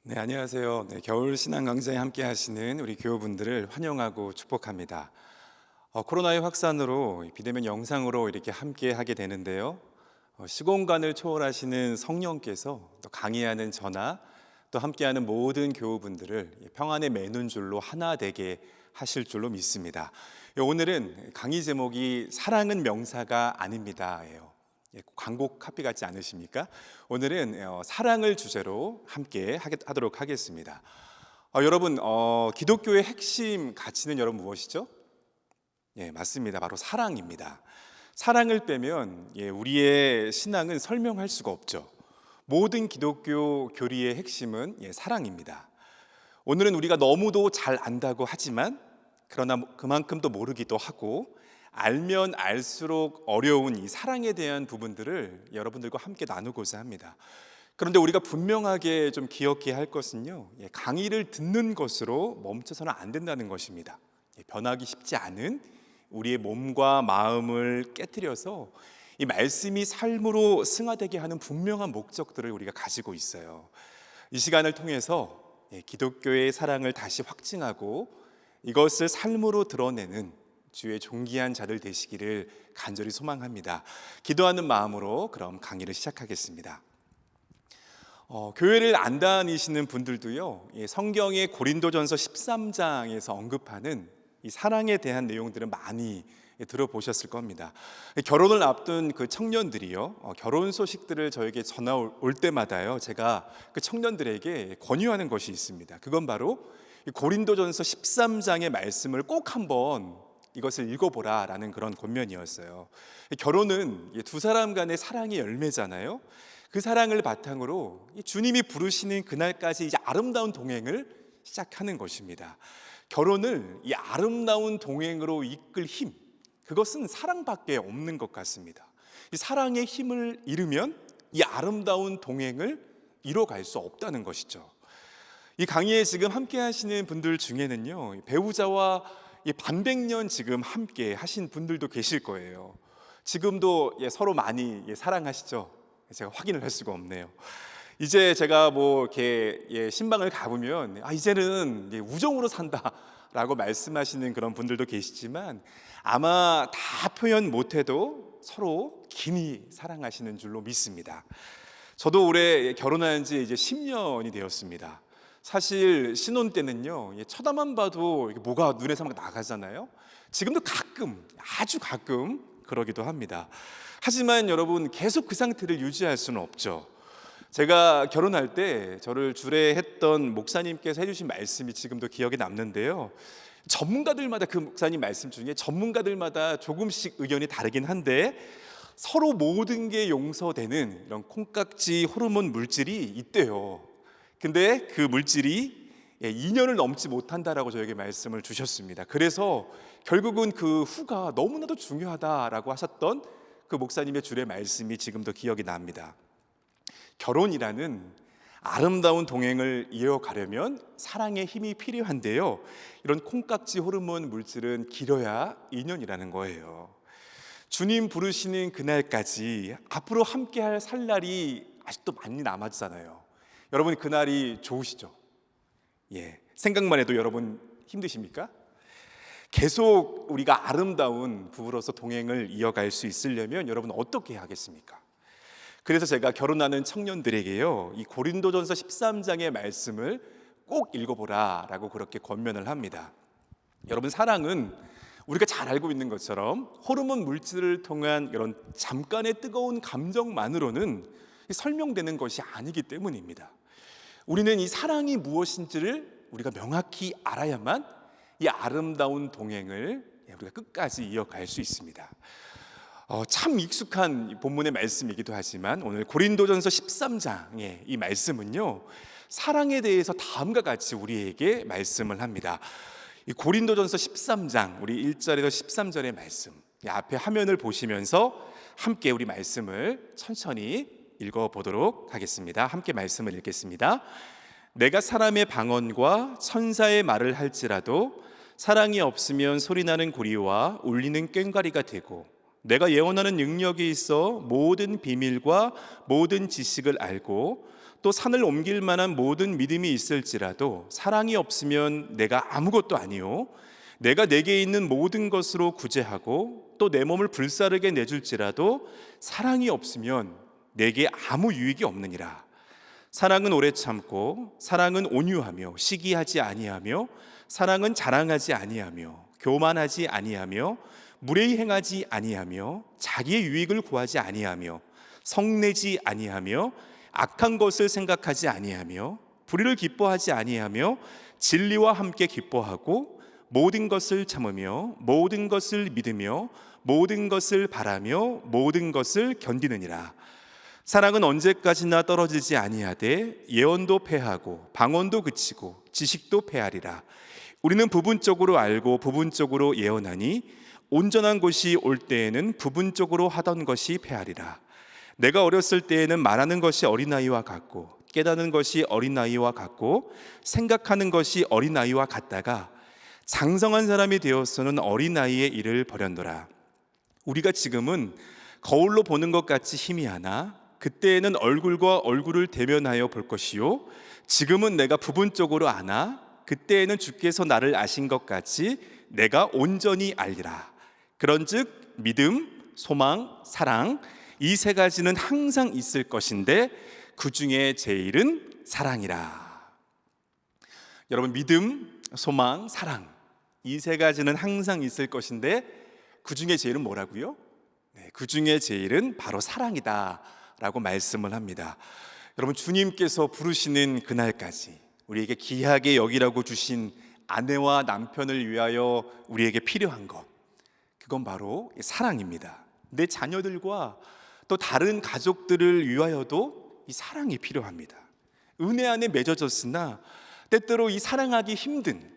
네, 안녕하세요. 겨울 신앙 강좌에 함께 하시는 우리 교우분들을 환영하고 축복합니다. 코로나의 확산으로 비대면 영상으로 이렇게 함께 하게 되는데요. 시공간을 초월하시는 성령께서 또 강의하는 저나 또 함께하는 모든 교우분들을 평안의 맨눈줄로 하나 되게 하실 줄로 믿습니다. 오늘은 강의 제목이 사랑은 명사가 아닙니다예요. 광고 카피 같지 않으십니까? 오늘은 사랑을 주제로 함께 하도록 하겠습니다. 여러분, 기독교의 핵심 가치는 여러분 무엇이죠? 예, 맞습니다. 바로 사랑입니다. 사랑을 빼면 우리의 신앙은 설명할 수가 없죠. 모든 기독교 교리의 핵심은 사랑입니다. 오늘은 우리가 너무도 잘 안다고 하지만 그러나 그만큼 또 모르기도 하고 알면 알수록 어려운 이 사랑에 대한 부분들을 여러분들과 함께 나누고자 합니다. 그런데 우리가 분명하게 좀 기억해야 할 것은요, 강의를 듣는 것으로 멈춰서는 안 된다는 것입니다. 변하기 쉽지 않은 우리의 몸과 마음을 깨트려서 이 말씀이 삶으로 승화되게 하는 분명한 목적들을 우리가 가지고 있어요. 이 시간을 통해서 기독교의 사랑을 다시 확증하고 이것을 삶으로 드러내는 주의 존귀한 자들 되시기를 간절히 소망합니다. 기도하는 마음으로 그럼 강의를 시작하겠습니다. 교회를 안 다니시는 분들도요, 성경의 고린도전서 13장에서 언급하는 이 사랑에 대한 내용들은 많이 들어보셨을 겁니다. 결혼을 앞둔 그 청년들이요, 결혼 소식들을 저에게 전화 올 때마다요, 제가 그 청년들에게 권유하는 것이 있습니다. 그건 바로 고린도전서 13장의 말씀을 꼭 한번 이것을 읽어보라라는 그런 권면이었어요. 결혼은 두 사람 간의 사랑의 열매잖아요. 그 사랑을 바탕으로 주님이 부르시는 그날까지 이제 아름다운 동행을 시작하는 것입니다. 결혼을 이 아름다운 동행으로 이끌 힘, 그것은 사랑밖에 없는 것 같습니다. 이 사랑의 힘을 잃으면 이 아름다운 동행을 이뤄갈 수 없다는 것이죠. 이 강의에 지금 함께 하시는 분들 중에는요, 배우자와 반백년 지금 함께 하신 분들도 계실 거예요. 지금도 서로 많이 사랑하시죠? 제가 확인을 할 수가 없네요. 이제 제가 이렇게 신방을 가보면 이제는 우정으로 산다라고 말씀하시는 그런 분들도 계시지만 아마 다 표현 못해도 서로 긴히 사랑하시는 줄로 믿습니다. 저도 올해 결혼한 지 이제 10년이 되었습니다. 사실 신혼 때는요, 쳐다만 봐도 뭐가 눈에서 막 나가잖아요. 지금도 가끔, 아주 가끔 그러기도 합니다. 하지만 여러분, 계속 그 상태를 유지할 수는 없죠. 제가 결혼할 때 저를 주례했던 목사님께서 해주신 말씀이 지금도 기억에 남는데요, 전문가들마다 그 목사님 말씀 중에 전문가들마다 조금씩 의견이 다르긴 한데 서로 모든 게 용서되는 이런 콩깍지 호르몬 물질이 있대요. 근데 그 물질이 2년을 넘지 못한다라고 저에게 말씀을 주셨습니다. 그래서 결국은 그 후가 너무나도 중요하다라고 하셨던 그 목사님의 주례 말씀이 지금도 기억이 납니다. 결혼이라는 아름다운 동행을 이어가려면 사랑의 힘이 필요한데요, 이런 콩깍지 호르몬 물질은 길어야 2년이라는 거예요. 주님 부르시는 그날까지 앞으로 함께할 살 날이 아직도 많이 남았잖아요. 여러분, 그날이 좋으시죠? 생각만 해도 여러분 힘드십니까? 계속 우리가 아름다운 부부로서 동행을 이어갈 수 있으려면 여러분 어떻게 하겠습니까? 그래서 제가 결혼하는 청년들에게요, 이 고린도전서 13장의 말씀을 꼭 읽어보라라고 그렇게 권면을 합니다. 여러분, 사랑은 우리가 잘 알고 있는 것처럼 호르몬 물질을 통한 이런 잠깐의 뜨거운 감정만으로는 설명되는 것이 아니기 때문입니다. 우리는 이 사랑이 무엇인지를 우리가 명확히 알아야만 이 아름다운 동행을 우리가 끝까지 이어갈 수 있습니다. 참 익숙한 본문의 말씀이기도 하지만 오늘 고린도전서 13장의 이 말씀은요, 사랑에 대해서 다음과 같이 우리에게 말씀을 합니다. 이 고린도전서 13장 우리 1절에서 13절의 말씀, 이 앞에 화면을 보시면서 함께 우리 말씀을 천천히 읽어보도록 하겠습니다. 함께 말씀을 읽겠습니다. 내가 사람의 방언과 천사의 말을 할지라도 사랑이 없으면 소리나는 고리와 울리는 꽹과리가 되고 내가 예언하는 능력이 있어 모든 비밀과 모든 지식을 알고 또 산을 옮길 만한 모든 믿음이 있을지라도 사랑이 없으면 내가 아무것도 아니요 내가 내게 있는 모든 것으로 구제하고 또 내 몸을 불사르게 내줄지라도 사랑이 없으면 내게 아무 유익이 없느니라. 사랑은 오래 참고 사랑은 온유하며 시기하지 아니하며 사랑은 자랑하지 아니하며 교만하지 아니하며 무례히 행하지 아니하며 자기의 유익을 구하지 아니하며 성내지 아니하며 악한 것을 생각하지 아니하며 불의를 기뻐하지 아니하며 진리와 함께 기뻐하고 모든 것을 참으며 모든 것을 믿으며 모든 것을 바라며 모든 것을 견디느니라. 사랑은 언제까지나 떨어지지 아니하되 예언도 패하고 방언도 그치고 지식도 패하리라. 우리는 부분적으로 알고 부분적으로 예언하니 온전한 것이 올 때에는 부분적으로 하던 것이 패하리라. 내가 어렸을 때에는 말하는 것이 어린아이와 같고 깨닫는 것이 어린아이와 같고 생각하는 것이 어린아이와 같다가 장성한 사람이 되어서는 어린아이의 일을 버렸노라. 우리가 지금은 거울로 보는 것 같이 희미하나 그때에는 얼굴과 얼굴을 대면하여 볼 것이요 지금은 내가 부분적으로 아나 그때에는 주께서 나를 아신 것 같이 내가 온전히 알리라. 그런즉 믿음, 소망, 사랑 이 세 가지는 항상 있을 것인데 그 중에 제일은 사랑이라. 여러분, 믿음, 소망, 사랑 이 세 가지는 항상 있을 것인데 그 중에 제일은 뭐라고요? 그 중에 제일은 바로 사랑이다 라고 말씀을 합니다. 여러분, 주님께서 부르시는 그날까지 우리에게 귀하게 여기라고 주신 아내와 남편을 위하여 우리에게 필요한 것, 그건 바로 사랑입니다. 내 자녀들과 또 다른 가족들을 위하여도 이 사랑이 필요합니다. 은혜 안에 맺어졌으나 때때로 이 사랑하기 힘든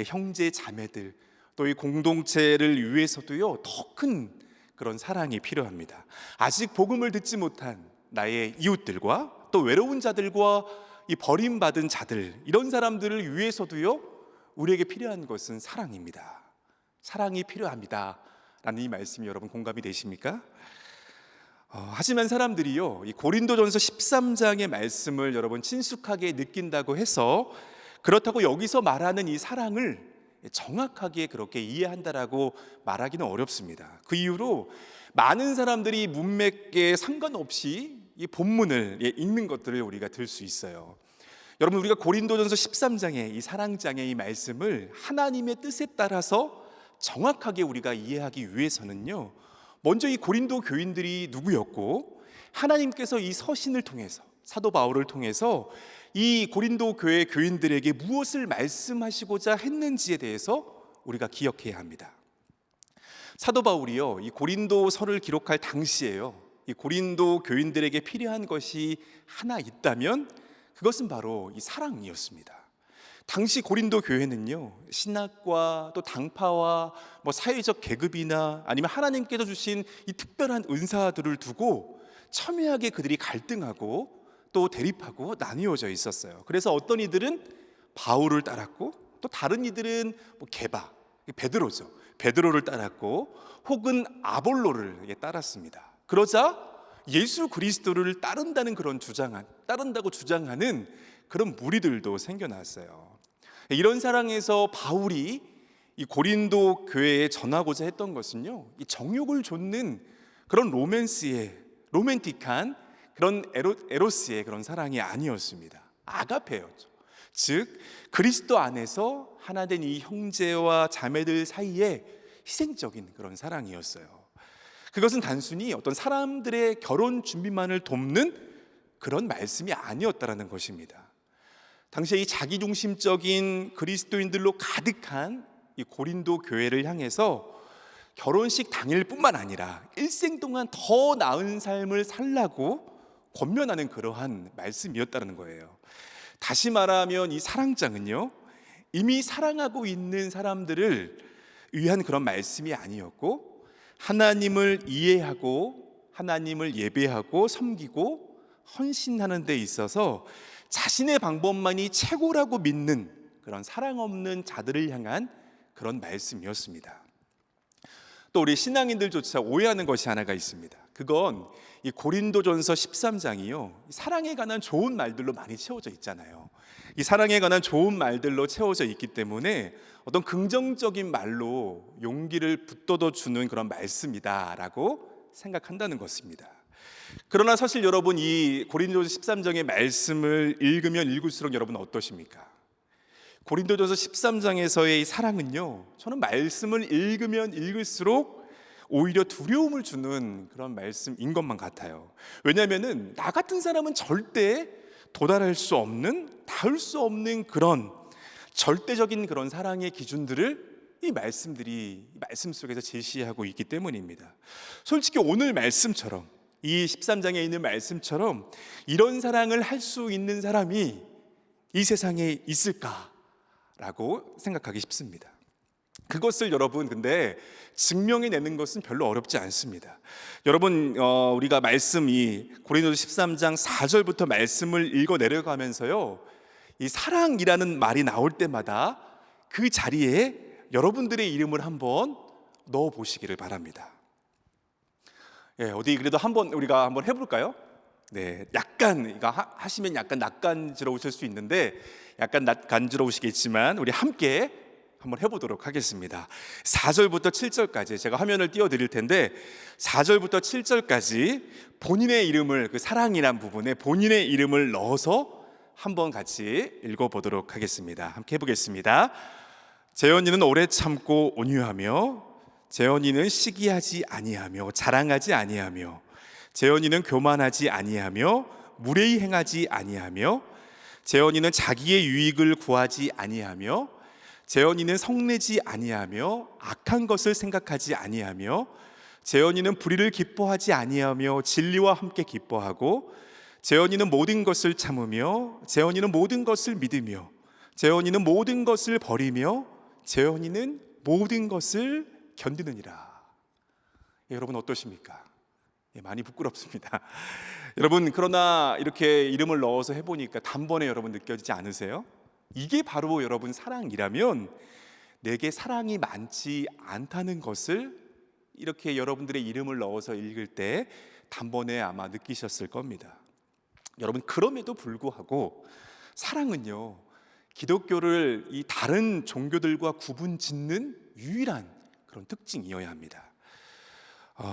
형제 자매들 또 이 공동체를 위해서도요 더 큰 그런 사랑이 필요합니다. 아직 복음을 듣지 못한 나의 이웃들과 또 외로운 자들과 이 버림받은 자들, 이런 사람들을 위해서도요 우리에게 필요한 것은 사랑입니다. 사랑이 필요합니다 라는 이 말씀이 여러분 공감이 되십니까? 하지만 사람들이요 이 고린도전서 13장의 말씀을 여러분 친숙하게 느낀다고 해서 그렇다고 여기서 말하는 이 사랑을 정확하게 그렇게 이해한다라고 말하기는 어렵습니다. 그 이유로 많은 사람들이 문맥에 상관없이 이 본문을 읽는 것들을 우리가 들 수 있어요. 여러분, 우리가 고린도전서 13장의 이 사랑장의 이 말씀을 하나님의 뜻에 따라서 정확하게 우리가 이해하기 위해서는요 먼저 이 고린도 교인들이 누구였고 하나님께서 이 서신을 통해서 사도 바울을 통해서 이 고린도 교회 교인들에게 무엇을 말씀하시고자 했는지에 대해서 우리가 기억해야 합니다. 사도 바울이요 이 고린도서를 기록할 당시에요 이 고린도 교인들에게 필요한 것이 하나 있다면 그것은 바로 이 사랑이었습니다. 당시 고린도 교회는요 신학과 또 당파와 사회적 계급이나 아니면 하나님께서 주신 이 특별한 은사들을 두고 첨예하게 그들이 갈등하고 또 대립하고 나뉘어져 있었어요. 그래서 어떤 이들은 바울을 따랐고 또 다른 이들은 게바, 베드로죠. 베드로를 따랐고 혹은 아볼로를 따랐습니다. 그러자 예수 그리스도를 따른다고 주장하는 그런 무리들도 생겨났어요. 이런 상황에서 바울이 이 고린도 교회에 전하고자 했던 것은요 이 정욕을 좇는 그런 로맨틱한 그런 에로스의 그런 사랑이 아니었습니다. 아가페였죠. 즉 그리스도 안에서 하나 된 이 형제와 자매들 사이에 희생적인 그런 사랑이었어요. 그것은 단순히 어떤 사람들의 결혼 준비만을 돕는 그런 말씀이 아니었다라는 것입니다. 당시에 이 자기중심적인 그리스도인들로 가득한 이 고린도 교회를 향해서 결혼식 당일뿐만 아니라 일생 동안 더 나은 삶을 살라고 권면하는 그러한 말씀이었다는 거예요. 다시 말하면 이 사랑장은요 이미 사랑하고 있는 사람들을 위한 그런 말씀이 아니었고 하나님을 이해하고 하나님을 예배하고 섬기고 헌신하는 데 있어서 자신의 방법만이 최고라고 믿는 그런 사랑 없는 자들을 향한 그런 말씀이었습니다. 또 우리 신앙인들조차 오해하는 것이 하나가 있습니다. 그건 이 고린도전서 13장이요, 사랑에 관한 좋은 말들로 많이 채워져 있잖아요. 이 사랑에 관한 좋은 말들로 채워져 있기 때문에 어떤 긍정적인 말로 용기를 북돋워 주는 그런 말씀이다라고 생각한다는 것입니다. 그러나 사실 여러분, 이 고린도전서 13장의 말씀을 읽으면 읽을수록 여러분 어떠십니까? 고린도전서 13장에서의 이 사랑은요, 저는 말씀을 읽으면 읽을수록 오히려 두려움을 주는 그런 말씀인 것만 같아요. 왜냐하면 나 같은 사람은 절대 도달할 수 없는, 닿을 수 없는 그런 절대적인 그런 사랑의 기준들을 이 말씀 속에서 제시하고 있기 때문입니다. 솔직히 오늘 말씀처럼, 이 13장에 있는 말씀처럼 이런 사랑을 할 수 있는 사람이 이 세상에 있을까라고 생각하기 쉽습니다. 그것을 여러분 근데 증명해내는 것은 별로 어렵지 않습니다. 여러분, 우리가 말씀이 고린도서 13장 4절부터 말씀을 읽어 내려가면서요, 이 사랑이라는 말이 나올 때마다 그 자리에 여러분들의 이름을 한번 넣어 보시기를 바랍니다. 어디 그래도 우리가 한번 해볼까요? 네, 약간 이거 하시면 약간 낯간지러우실 수 있는데, 약간 낯간지러우시겠지만 우리 함께 한번 해보도록 하겠습니다. 4절부터 7절까지 제가 화면을 띄워드릴 텐데, 4절부터 7절까지 본인의 이름을, 그 사랑이란 부분에 본인의 이름을 넣어서 한번 같이 읽어보도록 하겠습니다. 함께 해보겠습니다. 재현이는 오래 참고 온유하며, 재현이는 시기하지 아니하며 자랑하지 아니하며, 재현이는 교만하지 아니하며 무례히 행하지 아니하며, 재현이는 자기의 유익을 구하지 아니하며, 재현이는 성내지 아니하며 악한 것을 생각하지 아니하며, 재현이는 불의를 기뻐하지 아니하며 진리와 함께 기뻐하고, 재현이는 모든 것을 참으며, 재현이는 모든 것을 믿으며, 재현이는 모든 것을 버리며, 재현이는 모든 것을 견디느니라. 여러분 어떠십니까? 많이 부끄럽습니다. 여러분, 그러나 이렇게 이름을 넣어서 해보니까 단번에 여러분 느껴지지 않으세요? 이게 바로 여러분 사랑이라면, 내게 사랑이 많지 않다는 것을 이렇게 여러분들의 이름을 넣어서 읽을 때 단번에 아마 느끼셨을 겁니다. 여러분, 그럼에도 불구하고 사랑은요, 기독교를 이 다른 종교들과 구분 짓는 유일한 그런 특징이어야 합니다.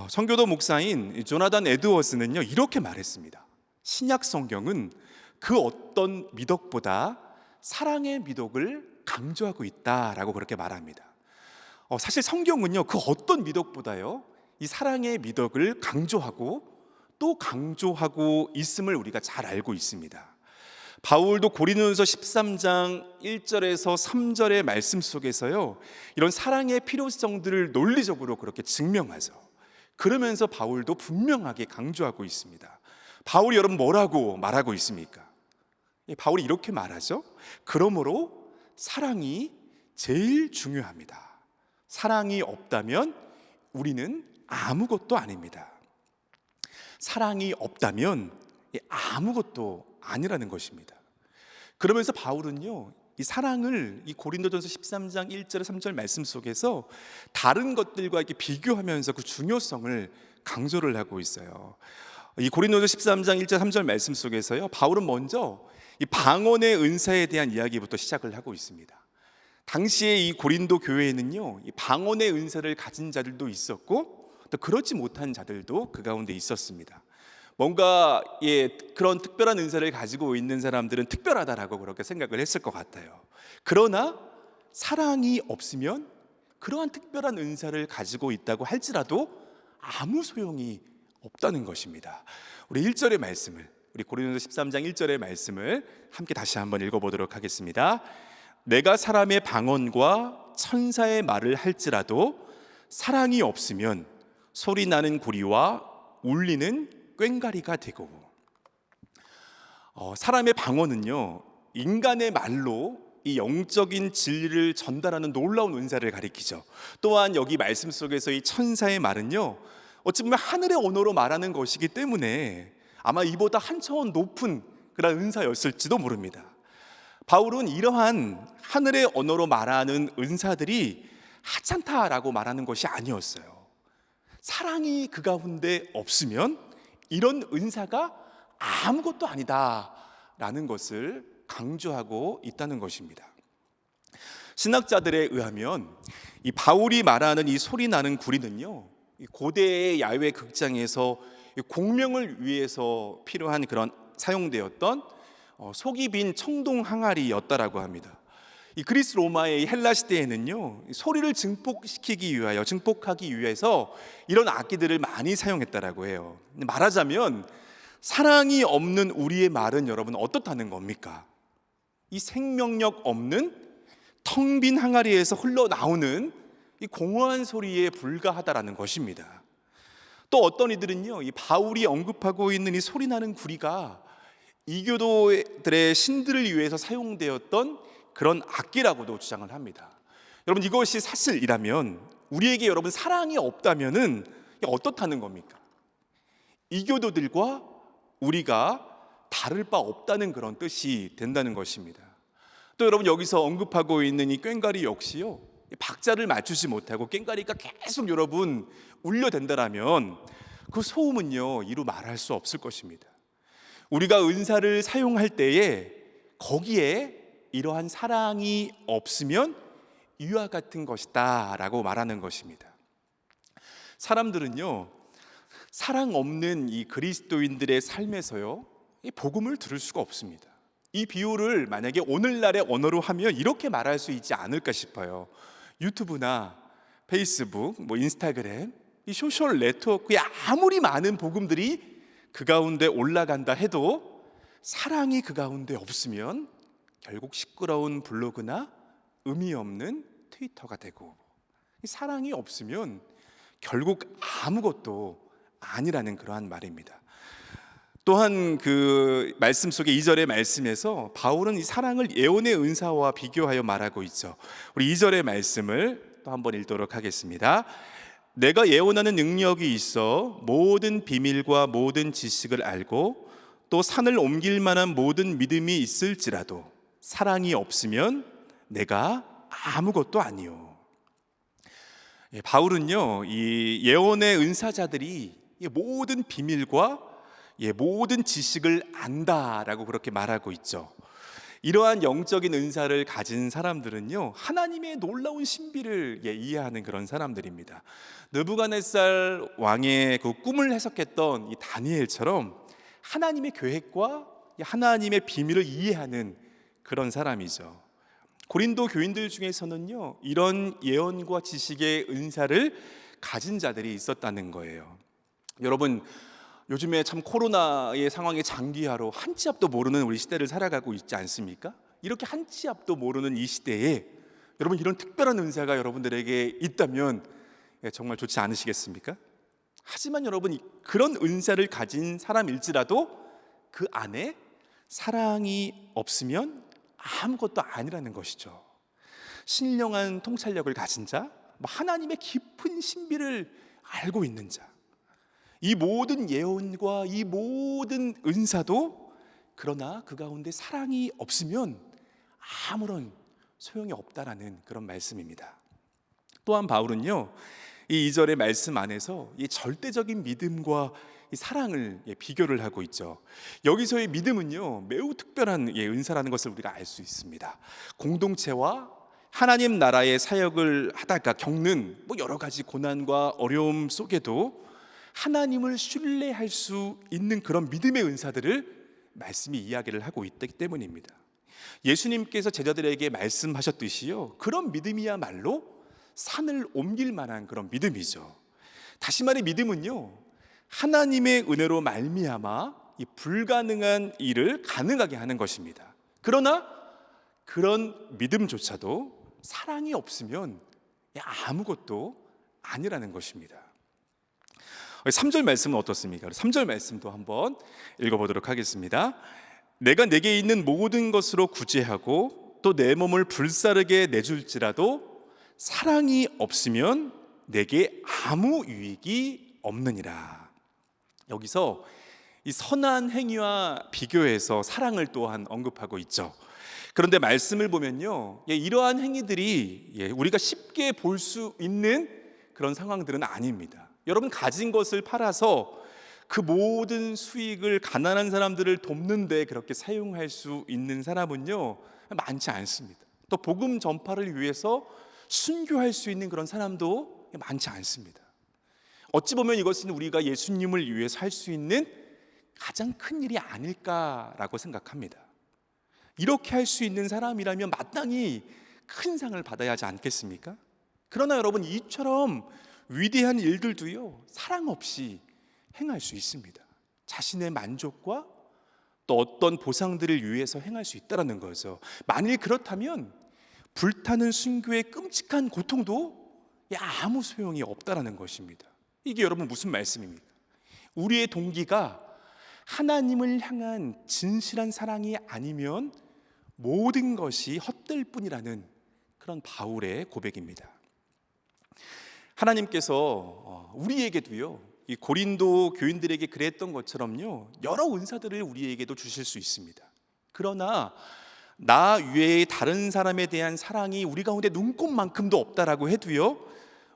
선교도 목사인 조나단 에드워스는요, 이렇게 말했습니다. 신약 성경은 그 어떤 미덕보다 사랑의 미덕을 강조하고 있다라고 그렇게 말합니다. 사실 성경은요, 그 어떤 미덕보다요, 이 사랑의 미덕을 강조하고 또 강조하고 있음을 우리가 잘 알고 있습니다. 바울도 고린도전서 13장 1절에서 3절의 말씀 속에서요, 이런 사랑의 필요성들을 논리적으로 그렇게 증명하죠. 그러면서 바울도 분명하게 강조하고 있습니다. 바울이 여러분 뭐라고 말하고 있습니까? 바울이 이렇게 말하죠. 그러므로 사랑이 제일 중요합니다. 사랑이 없다면 우리는 아무것도 아닙니다. 사랑이 없다면 아무것도 아니라는 것입니다. 그러면서 바울은요, 이 사랑을 이 고린도전서 13장 1절 3절 말씀 속에서 다른 것들과 이렇게 비교하면서 그 중요성을 강조를 하고 있어요. 이 고린도전서 13장 1절 3절 말씀 속에서요, 바울은 먼저 이 방언의 은사에 대한 이야기부터 시작을 하고 있습니다. 당시에 이 고린도 교회에는요, 이 방언의 은사를 가진 자들도 있었고 또 그렇지 못한 자들도 그 가운데 있었습니다. 뭔가 그런 특별한 은사를 가지고 있는 사람들은 특별하다라고 그렇게 생각을 했을 것 같아요. 그러나 사랑이 없으면 그러한 특별한 은사를 가지고 있다고 할지라도 아무 소용이 없다는 것입니다. 우리 1절의 말씀을, 우리 고린도전서 13장 1절의 말씀을 함께 다시 한번 읽어보도록 하겠습니다. 내가 사람의 방언과 천사의 말을 할지라도 사랑이 없으면 소리나는 구리와 울리는 꽹과리가 되고. 사람의 방언은요, 인간의 말로 이 영적인 진리를 전달하는 놀라운 은사를 가리키죠. 또한 여기 말씀 속에서 이 천사의 말은요, 어찌 보면 하늘의 언어로 말하는 것이기 때문에 아마 이보다 한 차원 높은 그런 은사였을지도 모릅니다. 바울은 이러한 하늘의 언어로 말하는 은사들이 하찮다라고 말하는 것이 아니었어요. 사랑이 그 가운데 없으면 이런 은사가 아무것도 아니다라는 것을 강조하고 있다는 것입니다. 신학자들에 의하면 이 바울이 말하는 이 소리 나는 구리는요, 이 고대의 야외 극장에서 공명을 위해서 필요한 그런 사용되었던 속이 빈 청동 항아리였다라고 합니다. 이 그리스 로마의 헬라 시대에는요, 소리를 증폭하기 위해서 이런 악기들을 많이 사용했다라고 해요. 말하자면 사랑이 없는 우리의 말은 여러분 어떻다는 겁니까? 이 생명력 없는 텅 빈 항아리에서 흘러나오는 이 공허한 소리에 불과하다라는 것입니다. 또 어떤 이들은요, 이 바울이 언급하고 있는 이 소리나는 구리가 이교도들의 신들을 위해서 사용되었던 그런 악기라고도 주장을 합니다. 여러분, 이것이 사실이라면 우리에게 여러분 사랑이 없다면은 어떻다는 겁니까? 이교도들과 우리가 다를 바 없다는 그런 뜻이 된다는 것입니다. 또 여러분, 여기서 언급하고 있는 이 꽹과리 역시요, 박자를 맞추지 못하고 꽹과리가 계속 여러분 울려댄다라면 그 소음은요 이루 말할 수 없을 것입니다. 우리가 은사를 사용할 때에 거기에 이러한 사랑이 없으면 이와 같은 것이다 라고 말하는 것입니다. 사람들은요, 사랑 없는 이 그리스도인들의 삶에서요, 이 복음을 들을 수가 없습니다. 이 비유를 만약에 오늘날의 언어로 하면 이렇게 말할 수 있지 않을까 싶어요. 유튜브나 페이스북, 인스타그램, 이 소셜 네트워크에 아무리 많은 복음들이 그 가운데 올라간다 해도 사랑이 그 가운데 없으면 결국 시끄러운 블로그나 의미 없는 트위터가 되고, 사랑이 없으면 결국 아무것도 아니라는 그러한 말입니다. 또한 그 말씀 속에 2절의 말씀에서 바울은 이 사랑을 예언의 은사와 비교하여 말하고 있죠. 우리 2절의 말씀을 또 한번 읽도록 하겠습니다. 내가 예언하는 능력이 있어 모든 비밀과 모든 지식을 알고 또 산을 옮길 만한 모든 믿음이 있을지라도 사랑이 없으면 내가 아무것도 아니요. 바울은요, 이 예언의 은사자들이 모든 비밀과 모든 지식을 안다라고 그렇게 말하고 있죠. 이러한 영적인 은사를 가진 사람들은요, 하나님의 놀라운 신비를 이해하는 그런 사람들입니다. 느부갓네살 왕의 그 꿈을 해석했던 이 다니엘처럼 하나님의 계획과 하나님의 비밀을 이해하는 그런 사람이죠. 고린도 교인들 중에서는요, 이런 예언과 지식의 은사를 가진 자들이 있었다는 거예요. 여러분, 요즘에 참 코로나의 상황에 장기화로 한 치 앞도 모르는 우리 시대를 살아가고 있지 않습니까? 이렇게 한 치 앞도 모르는 이 시대에 여러분, 이런 특별한 은사가 여러분들에게 있다면 정말 좋지 않으시겠습니까? 하지만 여러분, 그런 은사를 가진 사람일지라도 그 안에 사랑이 없으면 아무것도 아니라는 것이죠. 신령한 통찰력을 가진 자, 하나님의 깊은 신비를 알고 있는 자, 이 모든 예언과 이 모든 은사도 그러나 그 가운데 사랑이 없으면 아무런 소용이 없다라는 그런 말씀입니다. 또한 바울은요, 이 2절의 말씀 안에서 이 절대적인 믿음과 이 사랑을 비교를 하고 있죠. 여기서의 믿음은요, 매우 특별한 은사라는 것을 우리가 알 수 있습니다. 공동체와 하나님 나라의 사역을 하다가 겪는 여러 가지 고난과 어려움 속에도 하나님을 신뢰할 수 있는 그런 믿음의 은사들을 말씀이 이야기를 하고 있기 때문입니다. 예수님께서 제자들에게 말씀하셨듯이요, 그런 믿음이야말로 산을 옮길 만한 그런 믿음이죠. 다시 말해 믿음은요, 하나님의 은혜로 말미암아 이 불가능한 일을 가능하게 하는 것입니다. 그러나 그런 믿음조차도 사랑이 없으면 아무것도 아니라는 것입니다. 3절 말씀은 어떻습니까? 3절 말씀도 한번 읽어보도록 하겠습니다. 내가 내게 있는 모든 것으로 구제하고 또 내 몸을 불사르게 내줄지라도 사랑이 없으면 내게 아무 유익이 없느니라. 여기서 이 선한 행위와 비교해서 사랑을 또한 언급하고 있죠. 그런데 말씀을 보면요, 이러한 행위들이 우리가 쉽게 볼 수 있는 그런 상황들은 아닙니다. 여러분, 가진 것을 팔아서 그 모든 수익을 가난한 사람들을 돕는 데 그렇게 사용할 수 있는 사람은요, 많지 않습니다. 또 복음 전파를 위해서 순교할 수 있는 그런 사람도 많지 않습니다. 어찌 보면 이것은 우리가 예수님을 위해서 할 수 있는 가장 큰 일이 아닐까라고 생각합니다. 이렇게 할 수 있는 사람이라면 마땅히 큰 상을 받아야 하지 않겠습니까? 그러나 여러분, 이처럼 위대한 일들도요, 사랑 없이 행할 수 있습니다. 자신의 만족과 또 어떤 보상들을 위해서 행할 수 있다는 거죠. 만일 그렇다면 불타는 순교의 끔찍한 고통도 아무 소용이 없다는 것입니다. 이게 여러분 무슨 말씀입니까? 우리의 동기가 하나님을 향한 진실한 사랑이 아니면 모든 것이 헛될 뿐이라는 그런 바울의 고백입니다. 하나님께서 우리에게도요, 이 고린도 교인들에게 그랬던 것처럼요, 여러 은사들을 우리에게도 주실 수 있습니다. 그러나 나 외에 다른 사람에 대한 사랑이 우리 가운데 눈꼽만큼도 없다라고 해도요,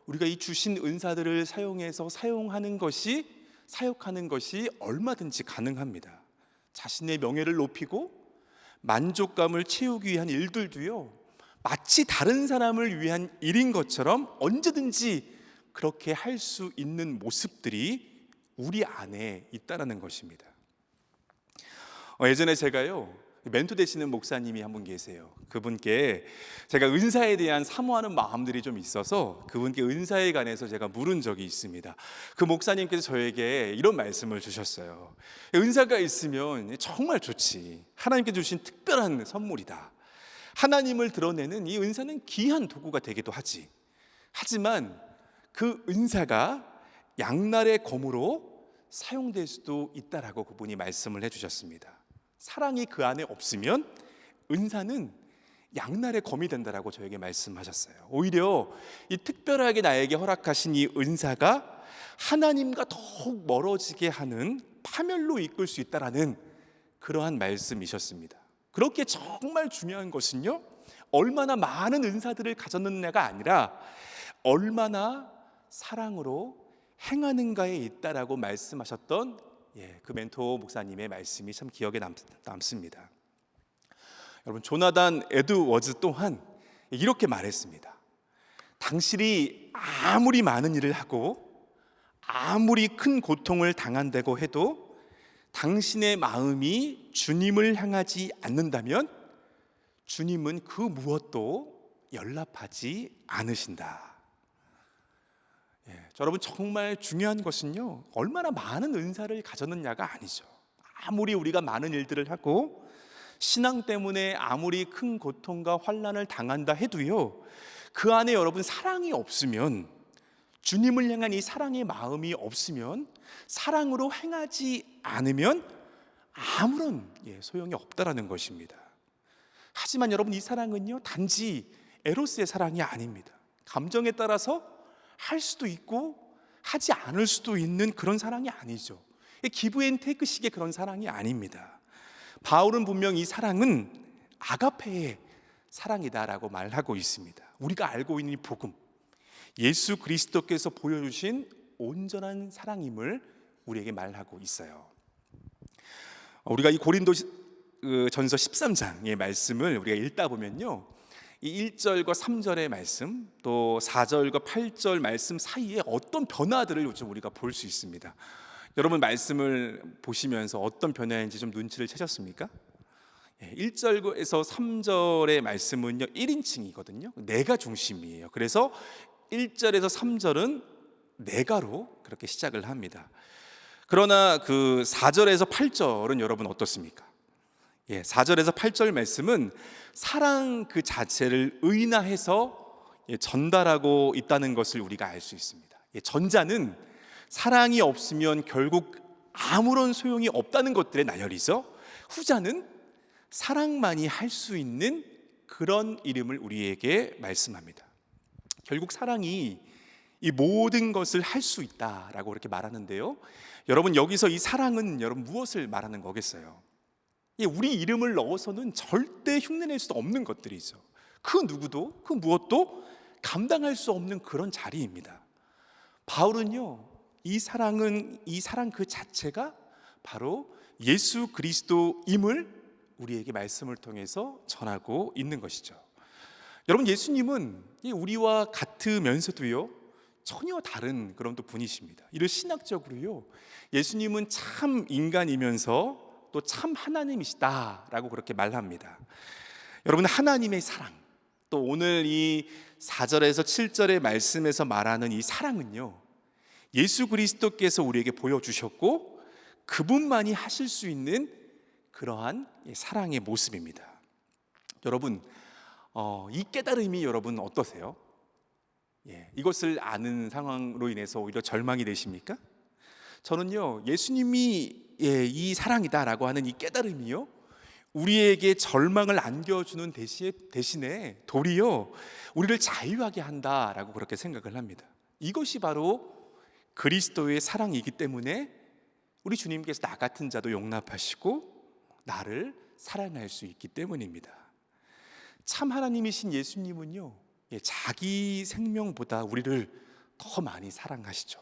우리가 이 주신 은사들을 사용해서 사용하는 것이, 사역하는 것이 얼마든지 가능합니다. 자신의 명예를 높이고 만족감을 채우기 위한 일들도요, 마치 다른 사람을 위한 일인 것처럼 언제든지 그렇게 할 수 있는 모습들이 우리 안에 있다는 것입니다. 예전에 제가요, 멘토 되시는 목사님이 한 분 계세요. 그분께 제가 은사에 대한 사모하는 마음들이 좀 있어서 그분께 은사에 관해서 제가 물은 적이 있습니다. 그 목사님께서 저에게 이런 말씀을 주셨어요. 은사가 있으면 정말 좋지. 하나님께 주신 특별한 선물이다. 하나님을 드러내는 이 은사는 귀한 도구가 되기도 하지. 하지만 그 은사가 양날의 검으로 사용될 수도 있다라고 그분이 말씀을 해주셨습니다. 사랑이 그 안에 없으면 은사는 양날의 검이 된다라고 저에게 말씀하셨어요. 오히려 이 특별하게 나에게 허락하신 이 은사가 하나님과 더욱 멀어지게 하는 파멸로 이끌 수 있다라는 그러한 말씀이셨습니다. 그렇게 정말 중요한 것은요, 얼마나 많은 은사들을 가졌느냐가 아니라 얼마나 사랑으로 행하는가에 있다라고 말씀하셨던 그 멘토 목사님의 말씀이 참 기억에 남습니다. 여러분, 조나단 에드워즈 또한 이렇게 말했습니다. 당신이 아무리 많은 일을 하고 아무리 큰 고통을 당한다고 해도 당신의 마음이 주님을 향하지 않는다면 주님은 그 무엇도 연락하지 않으신다. 여러분, 정말 중요한 것은요, 얼마나 많은 은사를 가졌느냐가 아니죠. 아무리 우리가 많은 일들을 하고 신앙 때문에 아무리 큰 고통과 환난을 당한다 해도요, 그 안에 여러분 사랑이 없으면, 주님을 향한 이 사랑의 마음이 없으면, 사랑으로 행하지 않으면 아무런 소용이 없다라는 것입니다. 하지만 여러분, 이 사랑은요, 단지 에로스의 사랑이 아닙니다. 감정에 따라서 할 수도 있고 하지 않을 수도 있는 그런 사랑이 아니죠. 기브 앤 테이크식의 그런 사랑이 아닙니다. 바울은 분명 이 사랑은 아가페의 사랑이다라고 말하고 있습니다. 우리가 알고 있는 이 복음, 예수 그리스도께서 보여주신 온전한 사랑임을 우리에게 말하고 있어요. 우리가 이 고린도 전서 13장의 말씀을 우리가 읽다 보면요, 이 1절과 3절의 말씀, 또 4절과 8절 말씀 사이에 어떤 변화들을 요즘 우리가 볼 수 있습니다. 여러분, 말씀을 보시면서 어떤 변화인지 좀 눈치를 채셨습니까? 1절에서 3절의 말씀은요, 1인칭이거든요. 내가 중심이에요. 그래서 1절에서 3절은 내가로 그렇게 시작을 합니다. 그러나 그 4절에서 8절은 여러분 어떻습니까? 4절에서 8절 말씀은 사랑 그 자체를 의인화해서 전달하고 있다는 것을 우리가 알 수 있습니다. 전자는 사랑이 없으면 결국 아무런 소용이 없다는 것들의 나열이죠. 후자는 사랑만이 할 수 있는 그런 이름을 우리에게 말씀합니다. 결국 사랑이 이 모든 것을 할 수 있다라고 이렇게 말하는데요, 여러분, 여기서 이 사랑은 여러분 무엇을 말하는 거겠어요? 우리 이름을 넣어서는 절대 흉내낼 수 없는 것들이죠. 그 누구도 그 무엇도 감당할 수 없는 그런 자리입니다. 바울은요, 이 사랑 그 자체가 바로 예수 그리스도임을 우리에게 말씀을 통해서 전하고 있는 것이죠. 여러분, 예수님은 우리와 같으면서도요 전혀 다른 그런 또 분이십니다. 이를 신학적으로요, 예수님은 참 인간이면서 또 참 하나님이시다라고 그렇게 말합니다. 여러분, 하나님의 사랑, 또 오늘 이 4절에서 7절의 말씀에서 말하는 이 사랑은요, 예수 그리스도께서 우리에게 보여주셨고 그분만이 하실 수 있는 그러한 사랑의 모습입니다. 여러분, 이 깨달음이 여러분 어떠세요? 이것을 아는 상황으로 인해서 오히려 절망이 되십니까? 저는요, 예수님이 이 사랑이다라고 하는 이 깨달음이요, 우리에게 절망을 안겨주는 대신에 도리어 우리를 자유하게 한다라고 그렇게 생각을 합니다. 이것이 바로 그리스도의 사랑이기 때문에 우리 주님께서 나 같은 자도 용납하시고 나를 사랑할 수 있기 때문입니다. 참 하나님이신 예수님은요, 자기 생명보다 우리를 더 많이 사랑하시죠.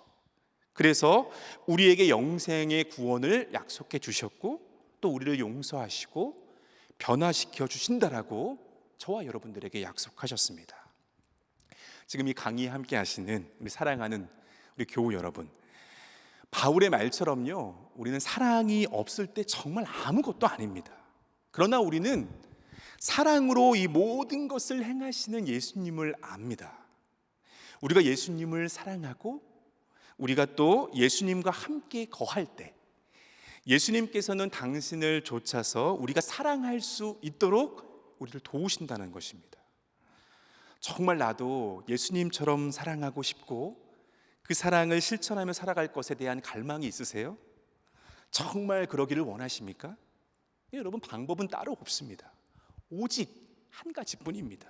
그래서 우리에게 영생의 구원을 약속해 주셨고 또 우리를 용서하시고 변화시켜 주신다라고 저와 여러분들에게 약속하셨습니다. 지금 이 강의에 함께 하시는 우리 사랑하는 우리 교우 여러분, 바울의 말처럼요, 우리는 사랑이 없을 때 정말 아무것도 아닙니다. 그러나 우리는 사랑으로 이 모든 것을 행하시는 예수님을 압니다. 우리가 예수님을 사랑하고 우리가 또 예수님과 함께 거할 때 예수님께서는 당신을 좇아서 우리가 사랑할 수 있도록 우리를 도우신다는 것입니다. 정말 나도 예수님처럼 사랑하고 싶고 그 사랑을 실천하며 살아갈 것에 대한 갈망이 있으세요? 정말 그러기를 원하십니까? 여러분, 방법은 따로 없습니다. 오직 한 가지뿐입니다.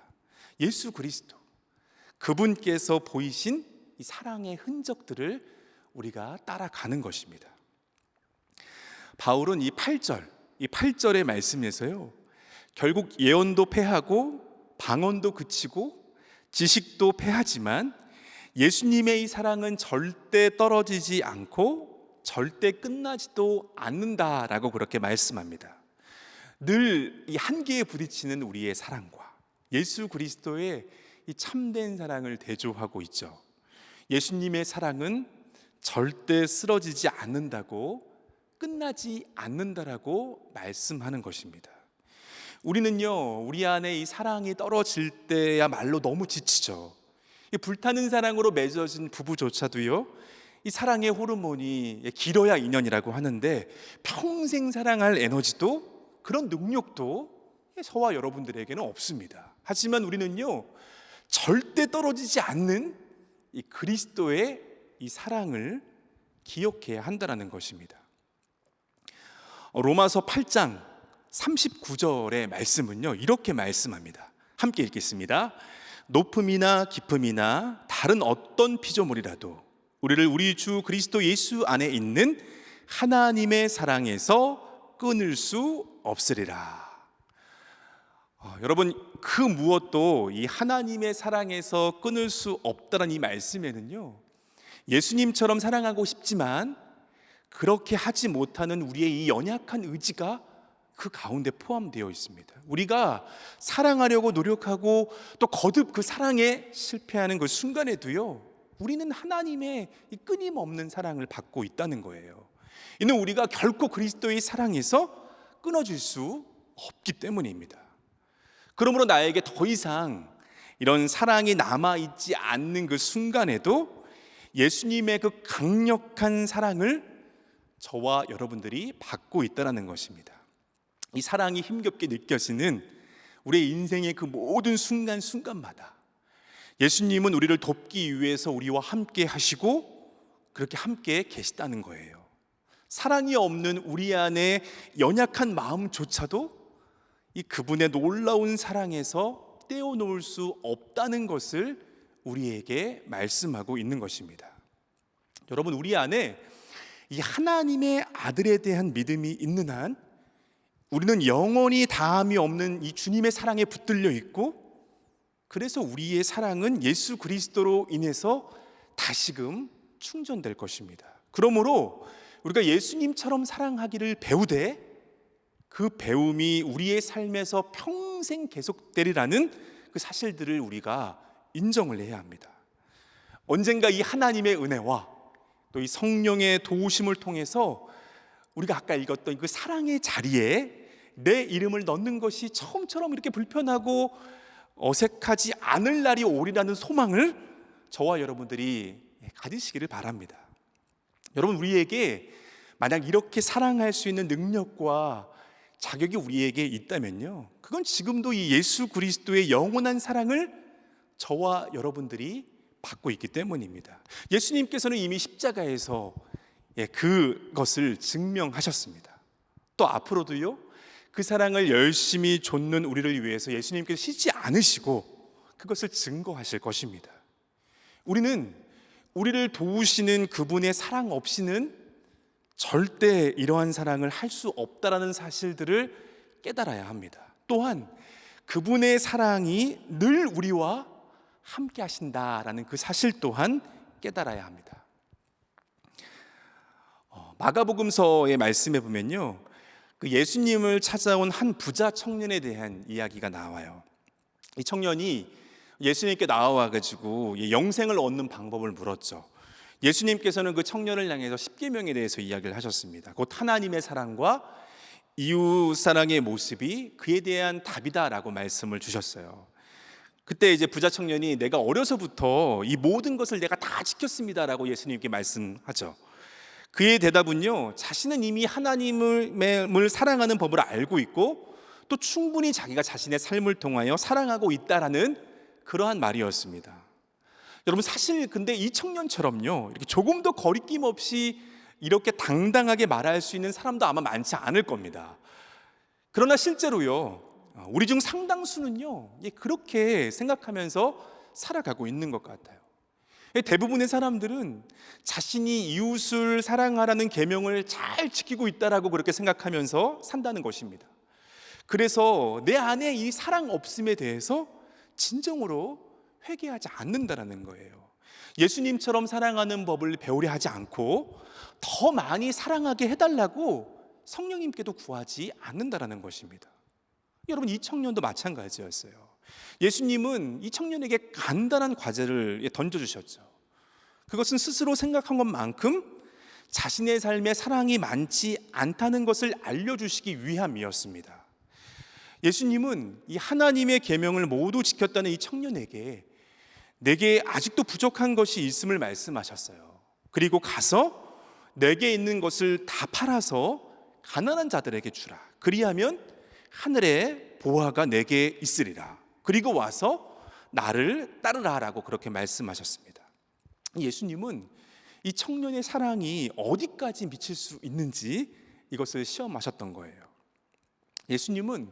예수 그리스도, 그분께서 보이신 이 사랑의 흔적들을 우리가 따라가는 것입니다. 바울은 이 8절의 말씀에서요, 결국 예언도 패하고 방언도 그치고 지식도 패하지만 예수님의 이 사랑은 절대 떨어지지 않고 절대 끝나지도 않는다라고 그렇게 말씀합니다. 늘 이 한계에 부딪히는 우리의 사랑과 예수 그리스도의 이 참된 사랑을 대조하고 있죠. 예수님의 사랑은 절대 쓰러지지 않는다고, 끝나지 않는다라고 말씀하는 것입니다. 우리는요, 우리 안에 이 사랑이 떨어질 때야말로 너무 지치죠. 이 불타는 사랑으로 맺어진 부부조차도요, 이 사랑의 호르몬이 길어야 인연이라고 하는데 평생 사랑할 에너지도 그런 능력도 저와 여러분들에게는 없습니다. 하지만 우리는요, 절대 떨어지지 않는 이 그리스도의 이 사랑을 기억해야 한다는 것입니다. 로마서 8장 39절의 말씀은요, 이렇게 말씀합니다. 함께 읽겠습니다. 높음이나 깊음이나 다른 어떤 피조물이라도 우리를 우리 주 그리스도 예수 안에 있는 하나님의 사랑에서 끊을 수 없으리라. 여러분, 그 무엇도 이 하나님의 사랑에서 끊을 수 없다는 이 말씀에는요, 예수님처럼 사랑하고 싶지만 그렇게 하지 못하는 우리의 이 연약한 의지가 그 가운데 포함되어 있습니다. 우리가 사랑하려고 노력하고 또 거듭 그 사랑에 실패하는 그 순간에도요, 우리는 하나님의 이 끊임없는 사랑을 받고 있다는 거예요. 이는 우리가 결코 그리스도의 사랑에서 끊어질 수 없기 때문입니다. 그러므로 나에게 더 이상 이런 사랑이 남아있지 않는 그 순간에도 예수님의 그 강력한 사랑을 저와 여러분들이 받고 있다는 것입니다. 이 사랑이 힘겹게 느껴지는 우리의 인생의 그 모든 순간순간마다 예수님은 우리를 돕기 위해서 우리와 함께 하시고 그렇게 함께 계시다는 거예요. 사랑이 없는 우리 안에 연약한 마음조차도 이 그분의 놀라운 사랑에서 떼어놓을 수 없다는 것을 우리에게 말씀하고 있는 것입니다. 여러분, 우리 안에 이 하나님의 아들에 대한 믿음이 있는 한 우리는 영원히 다함이 없는 이 주님의 사랑에 붙들려 있고, 그래서 우리의 사랑은 예수 그리스도로 인해서 다시금 충전될 것입니다. 그러므로 우리가 예수님처럼 사랑하기를 배우되 그 배움이 우리의 삶에서 평생 계속되리라는 그 사실들을 우리가 인정을 해야 합니다. 언젠가 이 하나님의 은혜와 또 이 성령의 도우심을 통해서 우리가 아까 읽었던 그 사랑의 자리에 내 이름을 넣는 것이 처음처럼 이렇게 불편하고 어색하지 않을 날이 오리라는 소망을 저와 여러분들이 가지시기를 바랍니다. 여러분, 우리에게 만약 이렇게 사랑할 수 있는 능력과 자격이 우리에게 있다면요, 그건 지금도 이 예수 그리스도의 영원한 사랑을 저와 여러분들이 받고 있기 때문입니다. 예수님께서는 이미 십자가에서 그것을 증명하셨습니다. 또 앞으로도요, 그 사랑을 열심히 좇는 우리를 위해서 예수님께서 쉬지 않으시고 그것을 증거하실 것입니다. 우리는 우리를 도우시는 그분의 사랑 없이는 절대 이러한 사랑을 할 수 없다라는 사실들을 깨달아야 합니다. 또한 그분의 사랑이 늘 우리와 함께 하신다라는 그 사실 또한 깨달아야 합니다. 마가복음서의 말씀에 보면요, 그 예수님을 찾아온 한 부자 청년에 대한 이야기가 나와요. 이 청년이 예수님께 나와가지고 영생을 얻는 방법을 물었죠. 예수님께서는 그 청년을 향해서 십계명에 대해서 이야기를 하셨습니다. 곧 하나님의 사랑과 이웃 사랑의 모습이 그에 대한 답이다라고 말씀을 주셨어요. 그때 이제 부자 청년이 내가 어려서부터 이 모든 것을 내가 다 지켰습니다라고 예수님께 말씀하죠. 그의 대답은요, 자신은 이미 하나님을 사랑하는 법을 알고 있고 또 충분히 자기가 자신의 삶을 통하여 사랑하고 있다라는 그러한 말이었습니다. 여러분, 사실 근데 이 청년처럼요, 이렇게 조금 더 거리낌 없이 이렇게 당당하게 말할 수 있는 사람도 아마 많지 않을 겁니다. 그러나 실제로요, 우리 중 상당수는요, 그렇게 생각하면서 살아가고 있는 것 같아요. 대부분의 사람들은 자신이 이웃을 사랑하라는 계명을 잘 지키고 있다라고 그렇게 생각하면서 산다는 것입니다. 그래서 내 안에 이 사랑 없음에 대해서 진정으로 회개하지 않는다라는 거예요. 예수님처럼 사랑하는 법을 배우려 하지 않고 더 많이 사랑하게 해달라고 성령님께도 구하지 않는다라는 것입니다. 여러분, 이 청년도 마찬가지였어요. 예수님은 이 청년에게 간단한 과제를 던져주셨죠. 그것은 스스로 생각한 것만큼 자신의 삶에 사랑이 많지 않다는 것을 알려주시기 위함이었습니다. 예수님은 이 하나님의 계명을 모두 지켰다는 이 청년에게 내게 아직도 부족한 것이 있음을 말씀하셨어요. 그리고 가서 내게 있는 것을 다 팔아서 가난한 자들에게 주라. 그리하면 하늘에 보화가 내게 있으리라. 그리고 와서 나를 따르라라고 그렇게 말씀하셨습니다. 예수님은 이 청년의 사랑이 어디까지 미칠 수 있는지 이것을 시험하셨던 거예요. 예수님은